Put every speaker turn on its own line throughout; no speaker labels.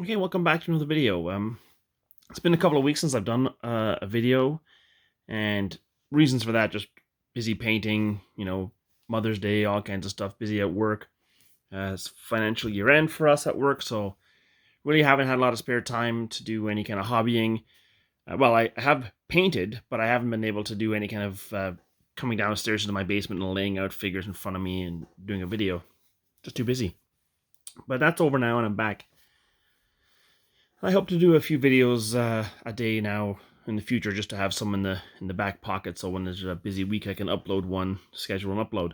Okay, welcome back to another video. It's been a couple of weeks since I've done a video, and reasons for that, just busy painting, Mother's Day, all kinds of stuff, busy at work. It's financial year end for us at work, so really haven't had a lot of spare time to do any kind of hobbying. Well, I have painted, but I haven't been able to do any kind of coming downstairs into my basement and laying out figures in front of me and doing a video. Just too busy. But that's over now, and I'm back. I hope to do a few videos a day now in the future, just to have some in the back pocket, so when there's a busy week I can upload one, schedule an upload.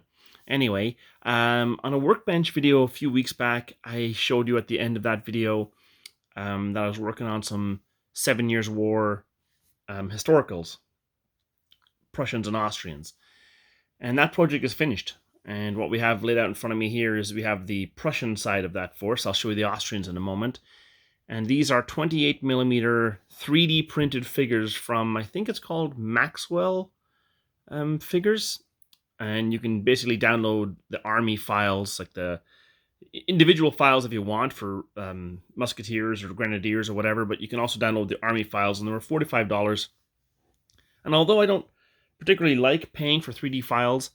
Anyway, on a workbench video a few weeks back, I showed you at the end of that video that I was working on some 7 Years' War historicals, Prussians and Austrians, and that project is finished. And what we have laid out in front of me here is we have the Prussian side of that force. I'll show you the Austrians in a moment. And these are 28mm 3D printed figures from, I think it's called Maxwell figures. And you can basically download the army files, like the individual files if you want for musketeers or grenadiers or whatever. But you can also download the army files, and they were $45. And although I don't particularly like paying for 3D files,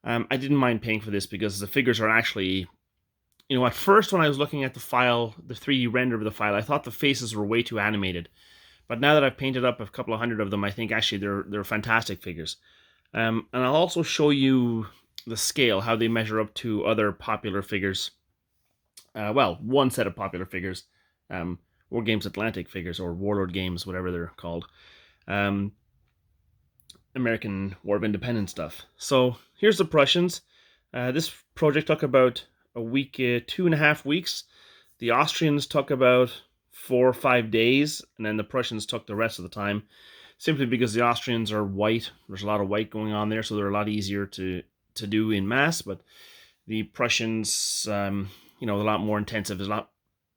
I didn't mind paying for this because the figures are actually... at first when I was looking at the file, the 3D render of the file, I thought the faces were way too animated. But now that I've painted up a couple of hundred of them, I think actually they're fantastic figures. And I'll also show you the scale, how they measure up to other popular figures. Well, one set of popular figures. War Games Atlantic figures, or Warlord Games, whatever they're called. American War of Independence stuff. So here's the Prussians. This project took about a week, 2.5 weeks. The Austrians took about 4 or 5 days, and then the Prussians took the rest of the time, simply because the Austrians are white. There's a lot of white going on there, so they're a lot easier to do in mass. But the Prussians, a lot more intensive. There's a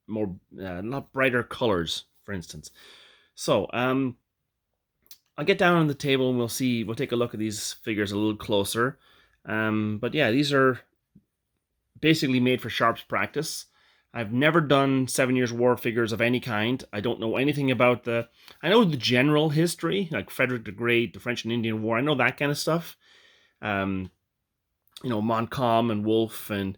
lot brighter colors, for instance. So I'll get down on the table and we'll take a look at these figures a little closer. But yeah, these are basically made for sharps practice. I've never done 7 Years' War figures of any kind. I don't know anything about I know the general history, like Frederick the Great, the French and Indian War. I know that kind of stuff. Montcalm and Wolfe and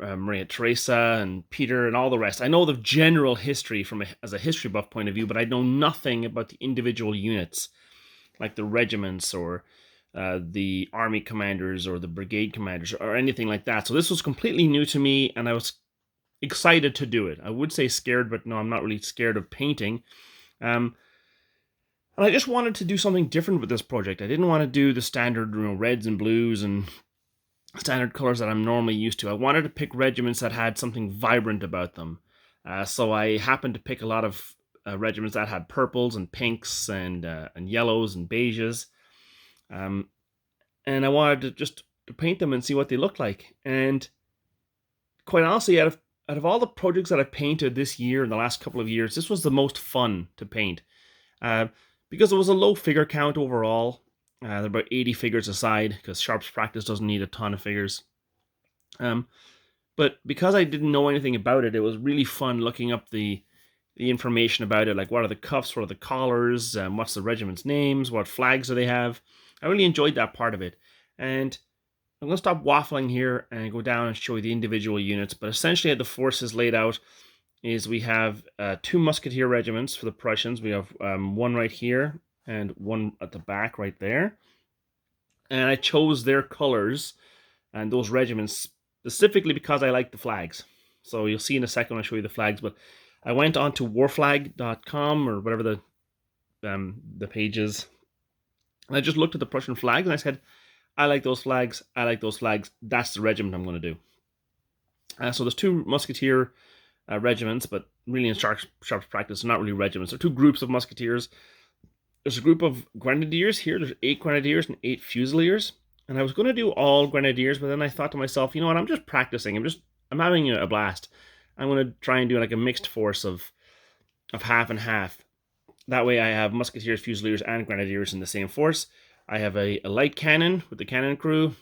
Maria Theresa and Peter and all the rest. I know the general history as a history buff point of view, but I know nothing about the individual units, like the regiments or the army commanders or the brigade commanders or anything like that. So this was completely new to me, and I was excited to do it. I would say scared, but no, I'm not really scared of painting. And I just wanted to do something different with this project. I didn't want to do the standard, reds and blues and standard colors that I'm normally used to. I wanted to pick regiments that had something vibrant about them. So I happened to pick a lot of regiments that had purples and pinks and yellows and beiges. And I wanted to paint them and see what they look like. And quite honestly, out of all the projects that I've painted this year and the last couple of years, this was the most fun to paint. Because it was a low figure count overall. There are about 80 figures aside, because sharps practice doesn't need a ton of figures. But because I didn't know anything about it, it was really fun looking up the information about it, like what are the cuffs, what are the collars, what's the regiment's names, what flags do they have. I really enjoyed that part of it. And I'm going to stop waffling here and go down and show you the individual units. But essentially, the forces laid out is we have 2 musketeer regiments for the Prussians. We have one right here and one at the back right there. And I chose their colors and those regiments specifically because I like the flags. So you'll see in a second when I show you the flags. But I went on to warflag.com or whatever the page is. And I just looked at the Prussian flags and I said, I like those flags. I like those flags. That's the regiment I'm going to do. So there's 2 musketeer regiments, but really in sharps practice, they're not really regiments. They're 2 groups of musketeers. There's a group of grenadiers here. There's 8 grenadiers and 8 fusiliers. And I was going to do all grenadiers, but then I thought to myself, you know what, I'm just practicing. I'm having a blast. I'm going to try and do like a mixed force of half and half. That way I have musketeers, fusiliers, and grenadiers in the same force. I have a light cannon with the cannon crew.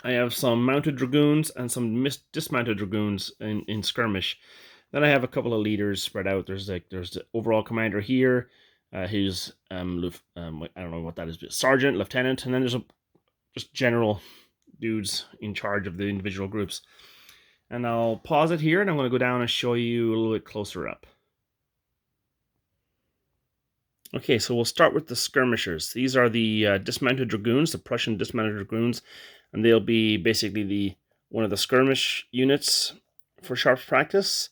I have some mounted dragoons and some dismounted dragoons in skirmish. Then I have a couple of leaders spread out. There's the overall commander here, who's I don't know what that is, but sergeant, lieutenant, and then there's just general dudes in charge of the individual groups. And I'll pause it here, and I'm going to go down and show you a little bit closer up. Okay, so we'll start with the skirmishers. These are the dismounted dragoons, the Prussian dismounted dragoons, and they'll be basically one of the skirmish units for sharps practice.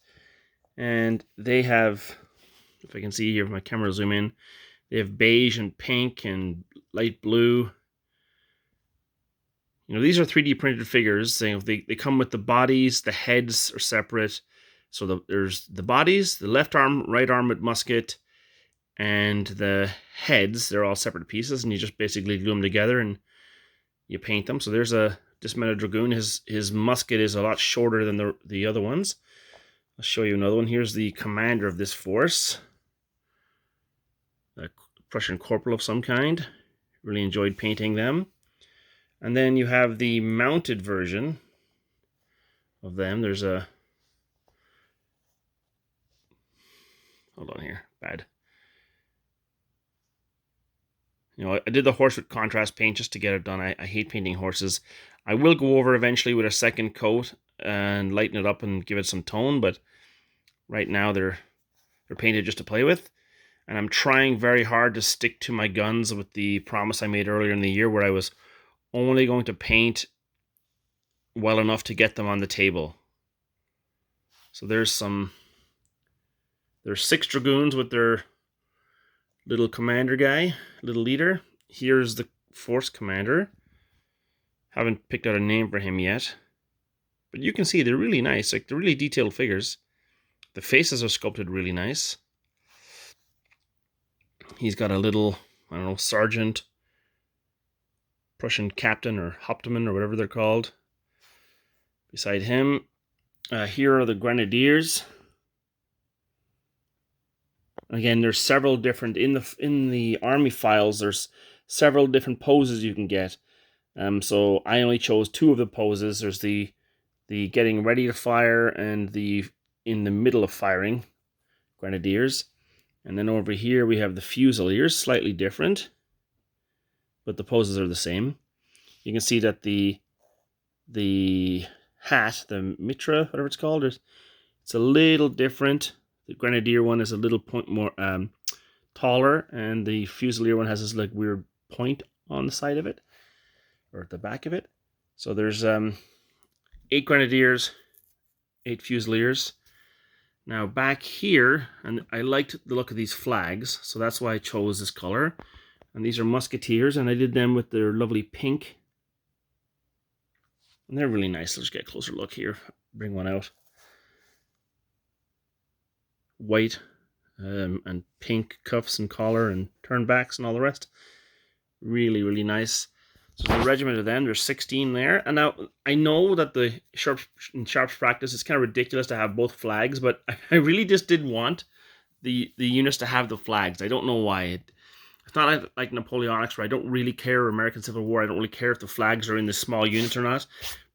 And they have, if I can see here, if my camera zoom in, they have beige and pink and light blue. These are 3D printed figures. They come with the bodies, the heads are separate. So there's the bodies, the left arm, right arm with musket, and the heads, they're all separate pieces, and you just basically glue them together and you paint them. So there's a dismounted dragoon. His musket is a lot shorter than the other ones. I'll show you another one. Here's the commander of this force, a Prussian corporal of some kind. Really enjoyed painting them. And then you have the mounted version of them. There's a... Hold on here. Bad. I did the horse with contrast paint just to get it done. I hate painting horses. I will go over eventually with a second coat and lighten it up and give it some tone, but right now they're painted just to play with. And I'm trying very hard to stick to my guns with the promise I made earlier in the year, where I was only going to paint well enough to get them on the table. So there's 6 dragoons with their little commander guy, little leader. Here's the force commander. Haven't picked out a name for him yet, but you can see they're really nice. Like, they're really detailed figures. The faces are sculpted really nice. He's got a little, I don't know, sergeant, Prussian captain, or Hauptmann, or whatever they're called, beside him. Here are the grenadiers. Again, there's several different in the army files. There's several different poses you can get. So I only chose 2 of the poses. There's the getting ready to fire and the in the middle of firing grenadiers. And then over here we have the fusiliers, slightly different, but the poses are the same. You can see that the hat, the mitra, whatever it's called, it's a little different. The grenadier one is a little point more taller, and the fusilier one has this like weird point on the side of it, or at the back of it. So there's 8 grenadiers, 8 fusiliers. Now back here, and I liked the look of these flags, so that's why I chose this color. And these are musketeers, and I did them with their lovely pink. And they're really nice. Let's get a closer look here. Bring one out. White and pink cuffs and collar and turnbacks and all the rest. Really, really nice. So the regiment of them, there's 16 there. And now I know that in sharps practice, it's kind of ridiculous to have both flags, but I really just did want the units to have the flags. I don't know why. It's not like Napoleonics, where I don't really care, or American Civil War, I don't really care if the flags are in the small units or not.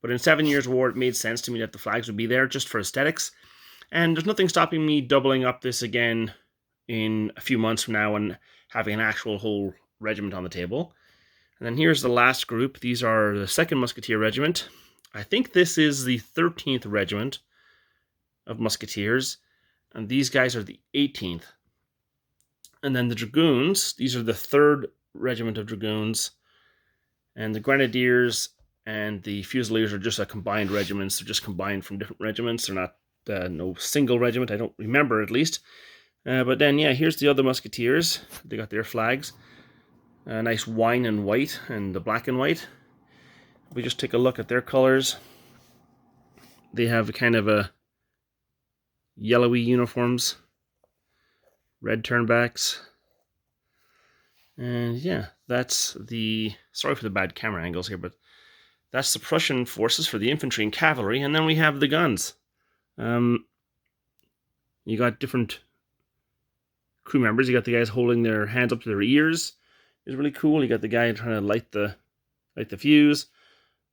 But in 7 Years' War, it made sense to me that the flags would be there just for aesthetics. And there's nothing stopping me doubling up this again in a few months from now and having an actual whole regiment on the table. And then here's the last group. These are the 2nd Musketeer Regiment. I think this is the 13th Regiment of Musketeers, and these guys are the 18th. And then the Dragoons, these are the 3rd Regiment of Dragoons, and the Grenadiers and the Fusiliers are just a combined regiments. They're just combined from different regiments. They're not no single regiment, I don't remember at least. But then, yeah, here's the other Musketeers. They got their flags. Nice wine and white and the black and white. If we just take a look at their colors, they have a kind of a yellowy uniforms, red turnbacks, and yeah, that's the, sorry for the bad camera angles here, but that's the Prussian forces for the infantry and cavalry. And then we have the guns. You got different crew members. You got the guys holding their hands up to their ears. Is really cool. You got the guy trying to light the fuse.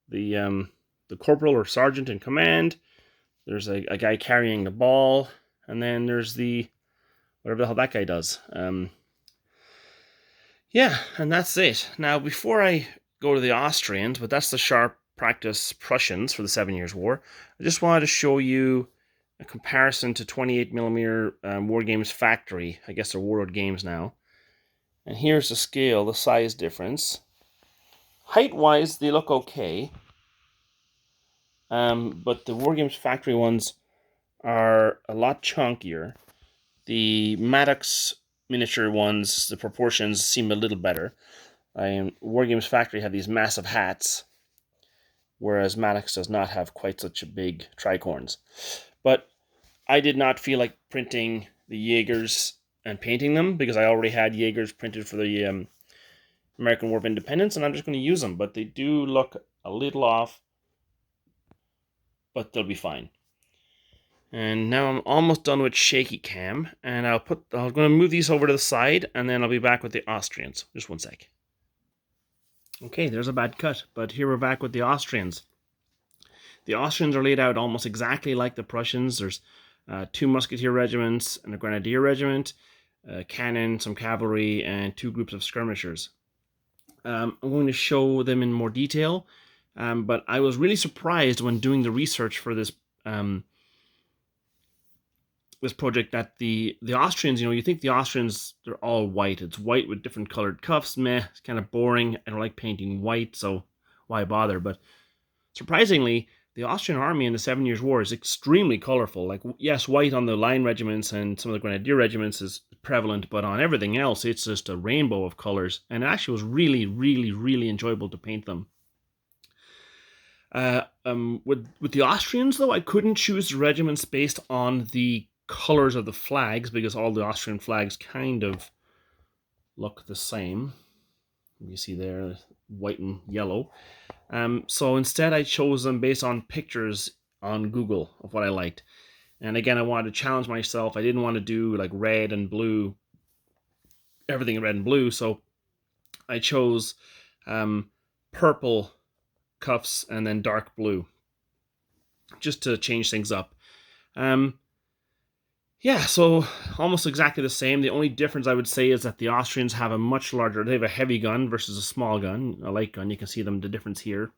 the corporal or sergeant in command. There's a guy carrying the ball, and then there's the whatever the hell that guy does. Yeah, and that's it. Now, before I go to the Austrians, but that's the sharp practice Prussians for the 7 Years' War, I just wanted to show you a comparison to 28mm War Games Factory. I guess they're Warlord Games now. And here's the scale, the size difference. Height-wise, they look okay. But the War Games Factory ones are a lot chunkier. The Maddox miniature ones, the proportions seem a little better. War Games Factory have these massive hats, whereas Maddox does not have quite such a big tricorns. But I did not feel like printing the Jaegers and painting them because I already had Jaegers printed for the American War of Independence, and I'm just going to use them. But they do look a little off, but they'll be fine. And now I'm almost done with shaky cam, and I'm going to move these over to the side, and then I'll be back with the Austrians. Just one sec. Okay, there's a bad cut, but here we're back with the Austrians. The Austrians are laid out almost exactly like the Prussians. There's 2 musketeer regiments and a grenadier regiment, cannon, some cavalry, and 2 groups of skirmishers. I'm going to show them in more detail, but I was really surprised when doing the research for this this project that the Austrians, you think the Austrians, they're all white. It's white with different colored cuffs. Meh, it's kind of boring. I don't like painting white, so why bother? But surprisingly, the Austrian army in the 7 Years' War is extremely colorful. Like, yes, white on the line regiments and some of the grenadier regiments is prevalent, but on everything else, it's just a rainbow of colors. And it actually was really, really, really enjoyable to paint them. With the Austrians, though, I couldn't choose the regiments based on the colors of the flags because all the Austrian flags kind of look the same. You see there, white and yellow. So instead I chose them based on pictures on Google of what I liked. And again, I wanted to challenge myself. I didn't want to do like red and blue, everything in red and blue. So I chose purple cuffs and then dark blue just to change things up. Yeah, so almost exactly the same. The only difference I would say is that the Austrians have a much larger, they have a heavy gun versus a small gun, a light gun. You can see the difference here.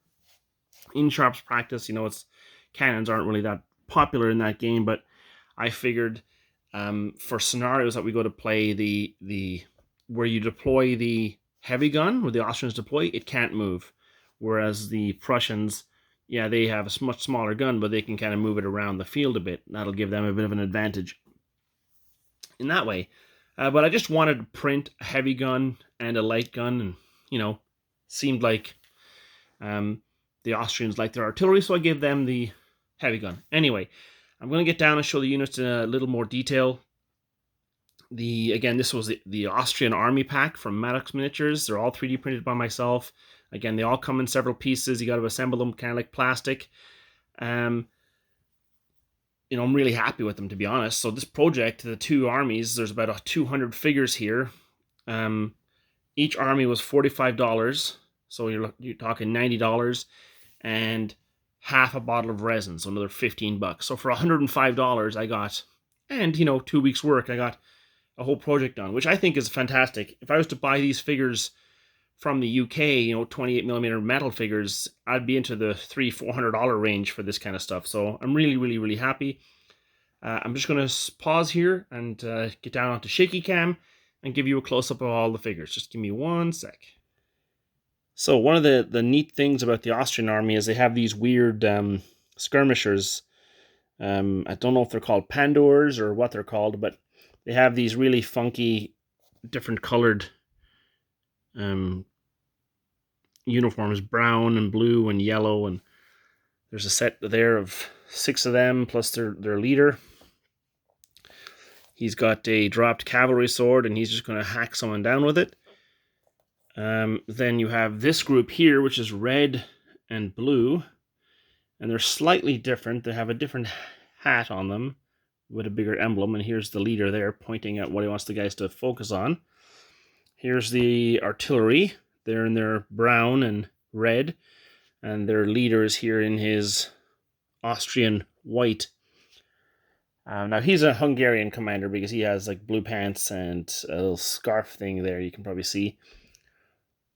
In Sharp's practice, it's cannons aren't really that popular in that game, but I figured for scenarios that we go to play, the where you deploy the heavy gun, where the Austrians deploy, it can't move. Whereas the Prussians, yeah, they have a much smaller gun, but they can kind of move it around the field a bit. That'll give them a bit of an advantage in that way. But I just wanted to print a heavy gun and a light gun, and seemed like the Austrians liked their artillery, so I gave them the heavy gun. Anyway, I'm going to get down and show the units in a little more detail. Again, this was the Austrian Army Pack from Maddox Miniatures. They're all 3D printed by myself. Again, they all come in several pieces. You got to assemble them kind of like plastic. I'm really happy with them, to be honest. So this project, the 2 armies, there's about 200 figures here. Each army was $45, so you're talking $90, and half a bottle of resin, so another $15. So for $105, I got, and 2 weeks work, I got a whole project done, which I think is fantastic. If I was to buy these figures from the UK, 28mm metal figures, I'd be into the $300-400 range for this kind of stuff. So I'm really, really, really happy. I'm just going to pause here and get down onto shaky cam and give you a close-up of all the figures. Just give me one sec. So one of the neat things about the Austrian army is they have these weird skirmishers. I don't know if they're called Pandours or what they're called, but they have these really funky, different colored uniforms, brown and blue and yellow, and there's a set there of 6 of them plus their leader. He's got a dropped cavalry sword and he's just going to hack someone down with it. Then you have this group here, which is red and blue, and they're slightly different. They have a different hat on them with a bigger emblem, and here's the leader there pointing at what he wants the guys to focus on. Here's the artillery. They're in their brown and red. And their leader is here in his Austrian white. Now he's a Hungarian commander because he has like blue pants and a little scarf thing there you can probably see.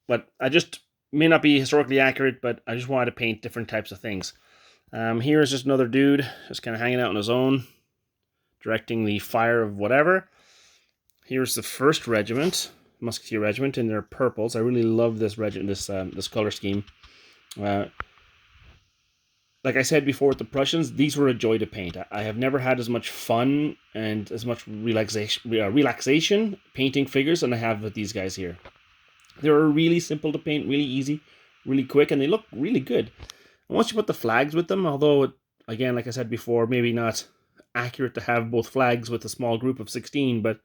But I just may not be historically accurate, but I just wanted to paint different types of things. Here is just another dude just kind of hanging out on his own, directing the fire of whatever. Here's the 1st Regiment, Musketeer Regiment, in their purples. I really love this regiment, this color scheme. Like I said before with the Prussians, these were a joy to paint. I have never had as much fun and as much relaxation painting figures than I have with these guys here. They're really simple to paint, really easy, really quick, and they look really good. And once you put the flags with them, although, again, like I said before, maybe not accurate to have both flags with a small group of 16, but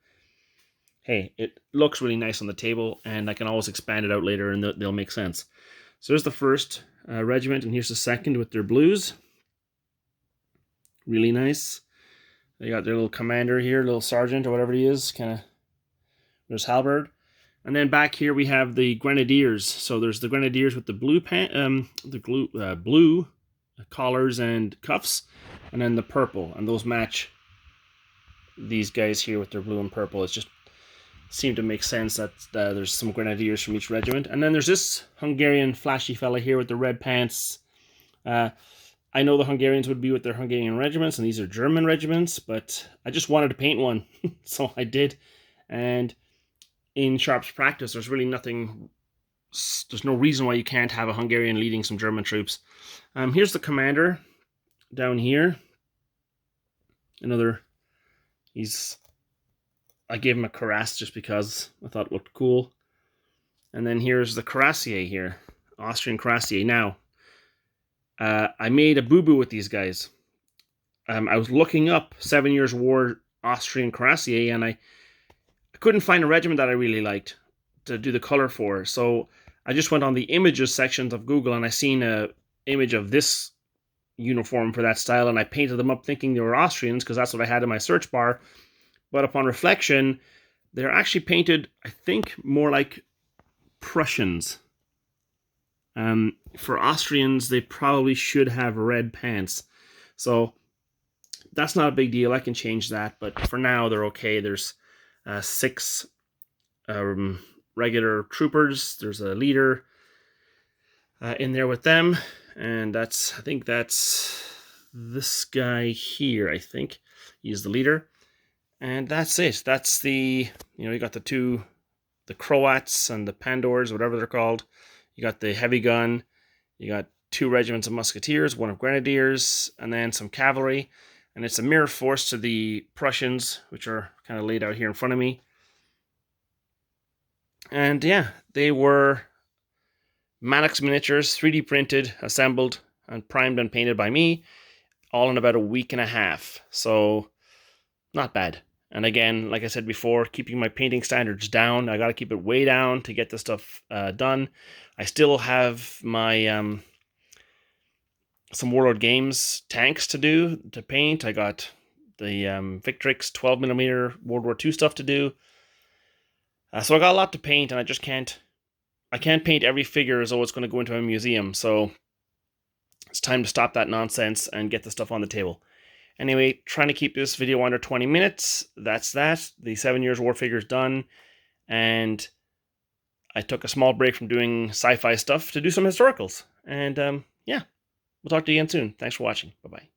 hey, it looks really nice on the table, and I can always expand it out later and they'll make sense. So there's the 1st regiment, and here's the 2nd with their blues. Really nice. They got their little commander here, little sergeant or whatever he is, kind of, there's halberd. And then back here we have the Grenadiers. So there's the Grenadiers with the blue blue collars and cuffs, and then the purple, and those match these guys here with their blue and purple. It just seemed to make sense that there's some Grenadiers from each regiment. And then there's this Hungarian flashy fella here with the red pants. I know the Hungarians would be with their Hungarian regiments, and these are German regiments, but I just wanted to paint one, so I did. And in Sharp's practice, there's really nothing, there's no reason why you can't have a Hungarian leading some German troops. Here's the commander down here. Another, I gave him a cuirass just because I thought it looked cool. And then here's the cuirassier here, Austrian cuirassier. Now, I made a boo-boo with these guys. I was looking up 7 Years' War Austrian cuirassier, and I couldn't find a regiment that I really liked to do the color for. So I just went on the images sections of Google, and I seen a image of this uniform for that style, and I painted them up thinking they were Austrians because that's what I had in my search bar. But upon reflection, they're actually painted, I think, more like Prussians. For Austrians, they probably should have red pants. So that's not a big deal. I can change that. But for now, they're okay. There's 6 regular troopers. There's a leader in there with them. And I think that's this guy here, I think. He's the leader. And that's it. That's you got the Croats and the Pandors, whatever they're called. You got the heavy gun. You got 2 regiments of musketeers, 1 of grenadiers, and then some cavalry. And it's a mirror force to the Prussians, which are kind of laid out here in front of me. And yeah, they were Maddox miniatures, 3D printed, assembled, and primed and painted by me, all in about a week and a half. So, not bad. And again, like I said before, keeping my painting standards down. I got to keep it way down to get this stuff done. I still have my some Warlord Games tanks to paint. I got the Victrix 12mm World War II stuff to do. So I got a lot to paint, and I can't paint every figure as though it's going to go into a museum. So it's time to stop that nonsense and get the stuff on the table. Anyway, trying to keep this video under 20 minutes. That's that. The 7 Years' War figure's done. And I took a small break from doing sci-fi stuff to do some historicals. And yeah, we'll talk to you again soon. Thanks for watching. Bye-bye.